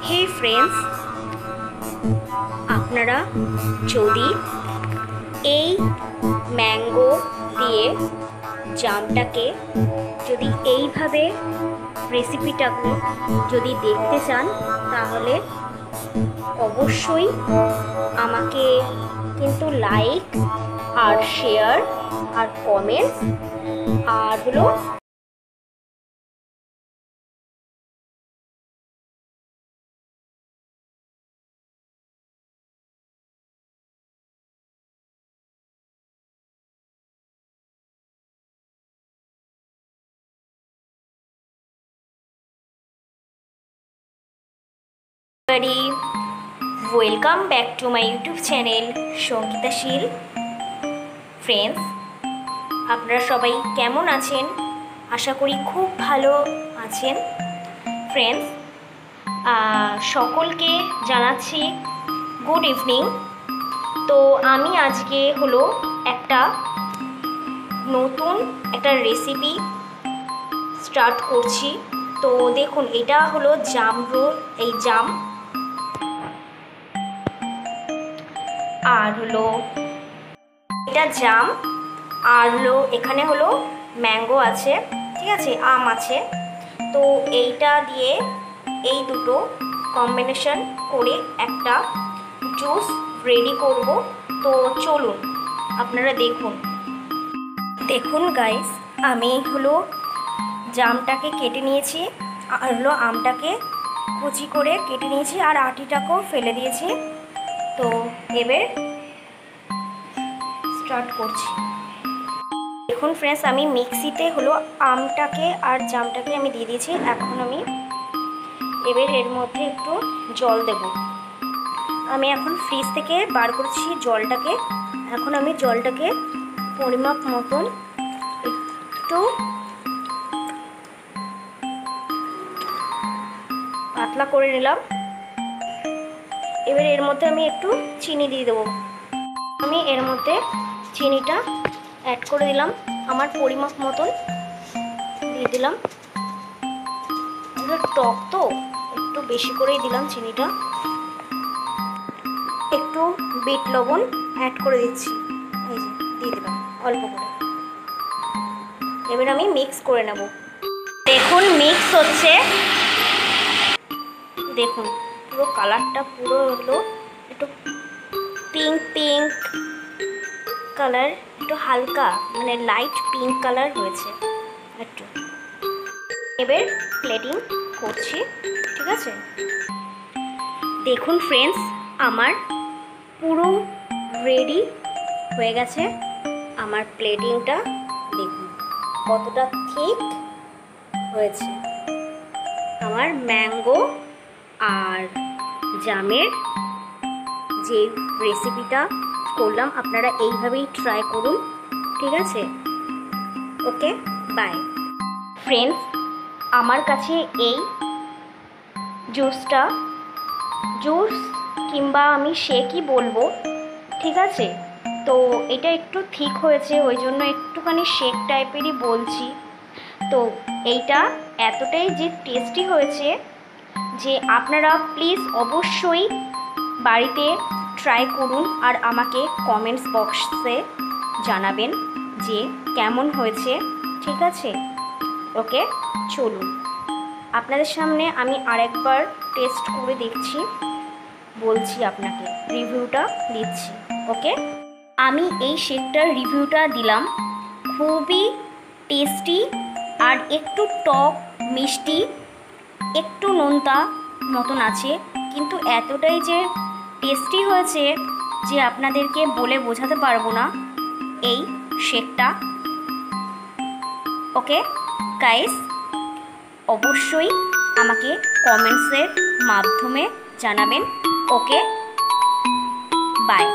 হে friends, আপনারা যদি এই ম্যাঙ্গো দিয়ে জামটাকে যদি এইভাবে রেসিপিটাকে যদি দেখতে চান তাহলে অবশ্যই আমাকে কিন্তু লাইক আর শেয়ার আর কমেন্টস আর হলো welcome back to my YouTube channel Sangeetashil. Friends, আপনারা সবাই কেমন আছেন? আশা করি খুব ভালো আছেন। ফ্রেন্ডস, সকলকে জানাচ্ছি গুড ইভিনিং। তো আমি আজকে হলো একটা নতুন একটা রেসিপি স্টার্ট করছি। তো দেখুন, এটা হলো জাম রোল, এই জাম আর হলো এটা জাম আর হলো এখানে হলো ম্যাঙ্গো আছে, ঠিক আছে, আম আছে। তো এইটা দিয়ে এই দুটো কম্বিনেশন করে একটা জুস রেডি করব। তো চলুন আপনারা দেখুন গাইস, আমি হলো জামটাকে কেটে নিয়েছি আর হলো আমটাকে কুচি করে কেটে নিয়েছি আর আটিটাকেও ফেলে দিয়েছি। তো এবার স্টার্ট করছি। দেখুন ফ্রেন্ডস, আমি মিক্সিতে হলো আমটাকে আর জামটাকে আমি দিয়ে দিয়েছি। এখন আমি এবার এর মধ্যে একটু জল দেব। আমি এখন ফ্রিজ থেকে বার করছি জলটাকে। এখন আমি জলটাকে পরিমাপ মতন একটু পাতলা করে নিলাম। এবার এর মধ্যে আমি একটু চিনি দিয়ে দেবো। আমি এর মধ্যে চিনিটা অ্যাড করে দিলাম, আমার পরিমাপ মতন দিয়ে দিলাম। টক তো একটু বেশি করেই দিলাম চিনিটা। একটু বিট লবণ অ্যাড করে দিচ্ছি, এই যে দিয়ে দিলাম অল্প করে। এবার আমি মিক্স করে নেব। দেখুন মিক্স হচ্ছে, দেখুন পুরো কালারটা পুরো হলো একটু পিঙ্ক পিঙ্ক কালার, একটু হালকা মানে লাইট পিঙ্ক কালার হয়েছে একটু। এবার প্লেটিং করছি, ঠিক আছে। দেখুন ফ্রেন্ডস, আমার পুরো রেডি হয়ে গেছে। আমার প্লেটিংটা দেখুন কতটা ঠিক হয়েছে। আমার ম্যাঙ্গো আর জামের যে রেসিপিটা করলাম, আপনারা এইভাবেই ট্রাই করুন, ঠিক আছে। ওকে, বাই। ফ্রেন্ডস, আমার কাছে এই জুস কিংবা আমি শেকই বলবো, ঠিক আছে। তো এটা একটু ঠিক হয়েছে, ওই জন্য একটুখানি শেক টাইপেরই বলছি। তো এইটা এতটাই যে টেস্টি হয়েছে যে আপনারা প্লিজ অবশ্যই বাড়িতে ট্রাই করুন আর আমাকে কমেন্টস বক্সে জানাবেন যে কেমন হয়েছে, ঠিক আছে। ওকে, চলুন আপনাদের সামনে আমি আরেকবার টেস্ট করে দেখছি, বলছি আপনাকে, রিভিউটা দিচ্ছি। ওকে, আমি এই শেকটার রিভিউটা দিলাম। খুবই টেস্টি আর একটু টক মিষ্টি একটু নোনতা মতন আছে, কিন্তু এতটাই যে টেস্টি হয়েছে যে আপনাদেরকে বলে বোঝাতে পারবো না এই শেকটা। ওকে গাইস, অবশ্যই আমাকে কমেন্টসের মাধ্যমে জানাবেন। ওকে, বাই।